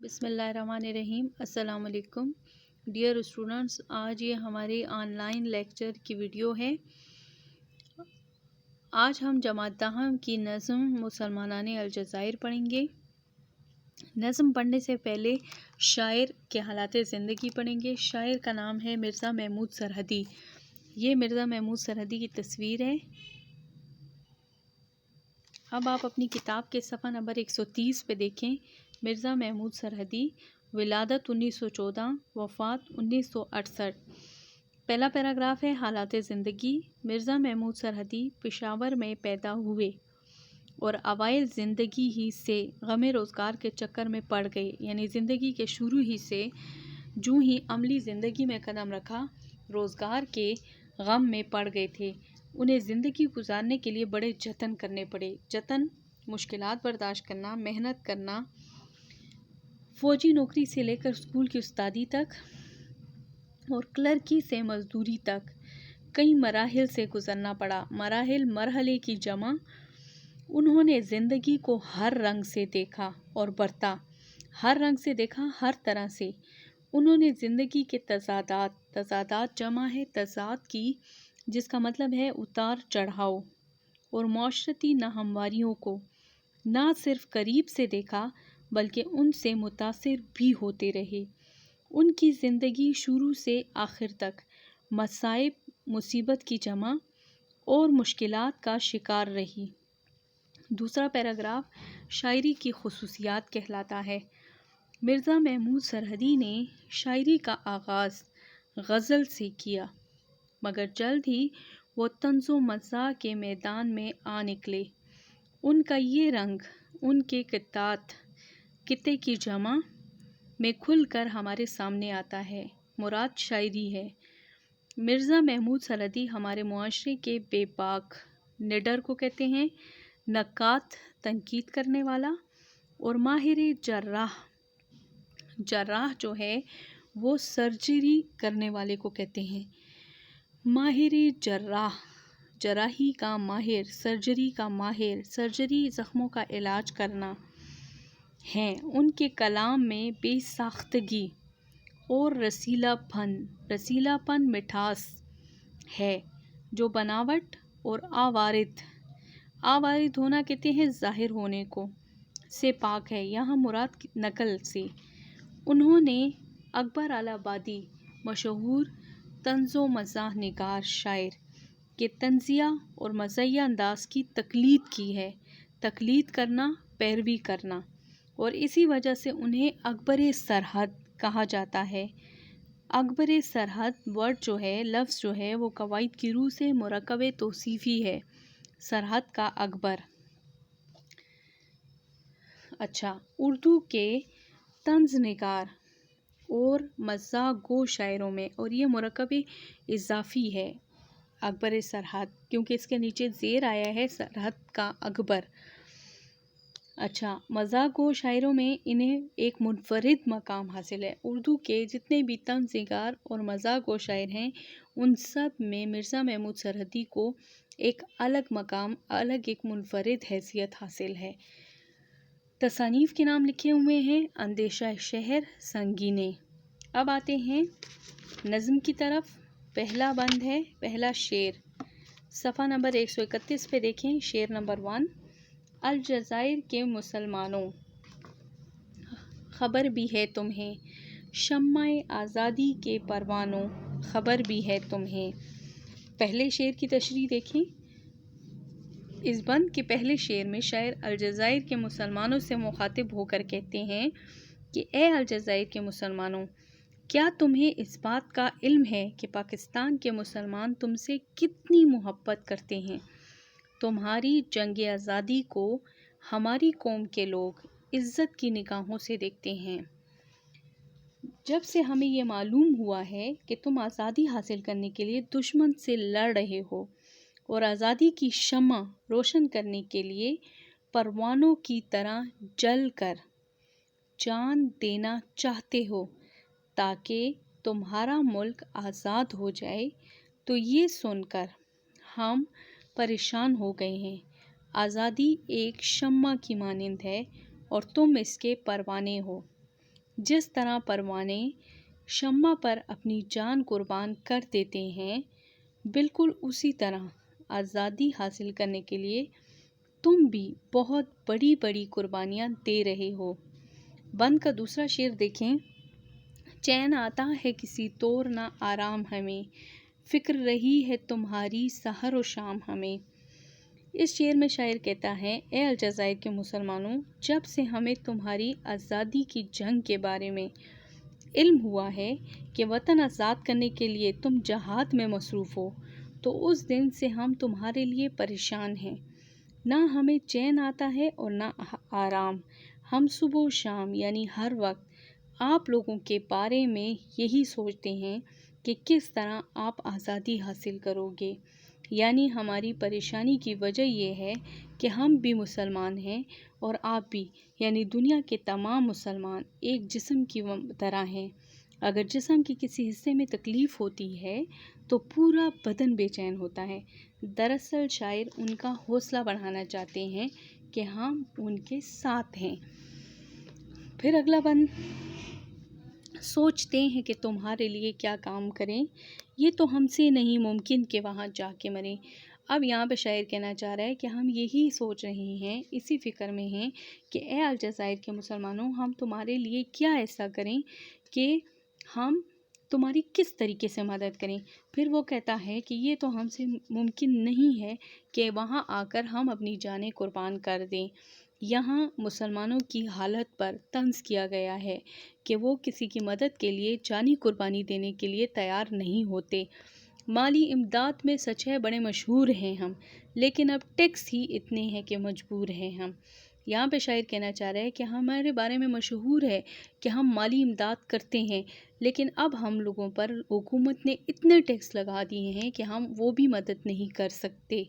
بسم اللہ الرحمن الرحیم۔ السلام علیکم ڈیئر اسٹوڈنٹس، آج یہ ہماری آن لائن لیکچر کی ویڈیو ہے۔ آج ہم جماعت دہم کی نظم مسلمانان الجزائر پڑھیں گے۔ نظم پڑھنے سے پہلے شاعر کے حالات زندگی پڑھیں گے۔ شاعر کا نام ہے مرزا محمود سرحدی۔ یہ مرزا محمود سرحدی کی تصویر ہے۔ اب آپ اپنی کتاب کے صفحہ نمبر 130 پہ دیکھیں۔ مرزا محمود سرحدی، ولادت 1914، وفات 1968۔ پہلا پیراگراف ہے حالات زندگی۔ مرزا محمود سرحدی پشاور میں پیدا ہوئے اور اوائل زندگی ہی سے غم روزگار کے چکر میں پڑ گئے، یعنی زندگی کے شروع ہی سے جو ہی عملی زندگی میں قدم رکھا روزگار کے غم میں پڑ گئے تھے۔ انہیں زندگی گزارنے کے لیے بڑے جتن کرنے پڑے۔ جتن، مشکلات برداشت کرنا، محنت کرنا، فوجی نوکری سے لے کر اسکول کی استادی تک اور کلرکی سے مزدوری تک کئی مراحل سے گزرنا پڑا۔ مراحل، مرحلے کی جمع۔ انہوں نے زندگی کو ہر رنگ سے دیکھا اور برتا۔ ہر رنگ سے دیکھا، ہر طرح سے۔ انہوں نے زندگی کے تضادات جمع ہے تضاد کی، جس کا مطلب ہے اتار چڑھاؤ اور معاشرتی ناہمواریوں کو نہ صرف قریب سے دیکھا بلکہ ان سے متاثر بھی ہوتے رہے۔ ان کی زندگی شروع سے آخر تک مصائب، مصیبت کی جمع اور مشکلات کا شکار رہی۔ دوسرا پیراگراف شاعری کی خصوصیات کہلاتا ہے۔ مرزا محمود سرحدی نے شاعری کا آغاز غزل سے کیا، مگر جلد ہی وہ طنز و مزاح کے میدان میں آ نکلے۔ ان کا یہ رنگ ان کے قطعے کی جمع میں کھل کر ہمارے سامنے آتا ہے۔ مراد شاعری ہے۔ مرزا محمود سرحدی ہمارے معاشرے کے بے باک نڈر کو کہتے ہیں، نقاد، تنقید کرنے والا، اور ماہر جراح جو ہے وہ سرجری کرنے والے کو کہتے ہیں۔ ماہر جراح، جراحی کا ماہر، سرجری کا ماہر، سرجری زخموں کا علاج کرنا ہے۔ ان کے کلام میں بے ساختگی اور رسیلا پن مٹھاس ہے جو بناوٹ اور آوارد ہونا کہتے ہیں ظاہر ہونے کو سے پاک ہے، یہاں مراد نقل سے۔ انہوں نے اکبر آبادی، مشہور طنز و مزاح نگار شاعر کے طنزیہ اور مزاحیہ انداز کی تقلید کی ہے۔ تقلید کرنا، پیروی کرنا، اور اسی وجہ سے انہیں اکبر سرحد کہا جاتا ہے۔ اکبر سرحد لفظ جو ہے وہ قواعد کی روح سے مرکب توصیفی ہے۔ سرحد کا اکبر۔ اردو کے طنز نگار اور مزاح گو شاعروں میں، اور یہ مرکب اضافی ہے اکبر سرحد، کیونکہ اس کے نیچے زیر آیا ہے سرحد کا اکبر۔ مزاح گو شاعروں میں انہیں ایک منفرد مقام حاصل ہے۔ اردو کے جتنے بھی طنز نگار اور مزاح گو شاعر ہیں ان سب میں مرزا محمود سرحدی کو ایک الگ مقام، ایک منفرد حیثیت حاصل ہے۔ تصانیف کے نام لکھے ہوئے ہیں: اندیشہ شہر، سنگینے۔ اب آتے ہیں نظم کی طرف۔ پہلا بند ہے، پہلا شعر، صفحہ نمبر 131 پہ دیکھیں۔ شعر نمبر 1: الجزائر کے مسلمانوں، خبر بھی ہے تمہیں، شمع آزادی کے پروانوں، خبر بھی ہے تمہیں۔ پہلے شعر کی تشریح دیکھیں۔ اس بند کے پہلے شعر میں شاعر الجزائر کے مسلمانوں سے مخاطب ہو کر کہتے ہیں کہ اے الجزائر کے مسلمانوں، کیا تمہیں اس بات کا علم ہے کہ پاکستان کے مسلمان تم سے کتنی محبت کرتے ہیں؟ تمہاری جنگ آزادی کو ہماری قوم کے لوگ عزت کی نگاہوں سے دیکھتے ہیں۔ جب سے ہمیں یہ معلوم ہوا ہے کہ تم آزادی حاصل کرنے کے لیے دشمن سے لڑ رہے ہو اور آزادی کی شمع روشن کرنے کے لیے پروانوں کی طرح جل کر جان دینا چاہتے ہو تاکہ تمہارا ملک آزاد ہو جائے، تو یہ سن کر ہم پریشان ہو گئے ہیں۔ آزادی ایک شمع کی مانند ہے اور تم اس کے پروانے ہو۔ جس طرح پروانے شمع پر اپنی جان قربان کر دیتے ہیں، بالکل اسی طرح آزادی حاصل کرنے کے لیے تم بھی بہت بڑی بڑی قربانیاں دے رہے ہو۔ بند کا دوسرا شعر دیکھیں۔ چین آتا ہے کسی طور نہ آرام ہمیں، فکر رہی ہے تمہاری سحر و شام ہمیں۔ اس شعر میں شاعر کہتا ہے، اے الجزائر کے مسلمانوں، جب سے ہمیں تمہاری آزادی کی جنگ کے بارے میں علم ہوا ہے کہ وطن آزاد کرنے کے لیے تم جہاد میں مصروف ہو، تو اس دن سے ہم تمہارے لیے پریشان ہیں۔ نہ ہمیں چین آتا ہے اور نہ آرام۔ ہم صبح و شام یعنی ہر وقت آپ لوگوں کے بارے میں یہی سوچتے ہیں کہ کس طرح آپ آزادی حاصل کرو گے۔ یعنی ہماری پریشانی کی وجہ یہ ہے کہ ہم بھی مسلمان ہیں اور آپ بھی، یعنی دنیا کے تمام مسلمان ایک جسم کی طرح ہیں۔ اگر جسم کے کسی حصے میں تکلیف ہوتی ہے تو پورا بدن بے چین ہوتا ہے۔ دراصل شاعر ان کا حوصلہ بڑھانا چاہتے ہیں کہ ہم ان کے ساتھ ہیں۔ پھر اگلا بند، سوچتے ہیں کہ تمہارے لیے کیا کام کریں، یہ تو ہم سے نہیں ممکن کہ وہاں جا کے مریں۔ اب یہاں پہ شاعر کہنا چاہ رہا ہے کہ ہم یہی سوچ رہے ہیں، اسی فکر میں ہیں کہ اے الجزائر کے مسلمانوں، ہم تمہارے لیے کیا ایسا کریں کہ ہم تمہاری کس طریقے سے مدد کریں۔ پھر وہ کہتا ہے کہ یہ تو ہم سے ممکن نہیں ہے کہ وہاں آ کر ہم اپنی جانیں قربان کر دیں۔ یہاں مسلمانوں کی حالت پر طنز کیا گیا ہے کہ وہ کسی کی مدد کے لیے جانی قربانی دینے کے لیے تیار نہیں ہوتے۔ مالی امداد میں سچ ہے بڑے مشہور ہیں ہم، لیکن اب ٹیکس ہی اتنے ہیں کہ مجبور ہیں ہم۔ یہاں پہ شاعر کہنا چاہ رہا ہے کہ ہمارے بارے میں مشہور ہے کہ ہم مالی امداد کرتے ہیں، لیکن اب ہم لوگوں پر حکومت نے اتنے ٹیکس لگا دیے ہیں کہ ہم وہ بھی مدد نہیں کر سکتے۔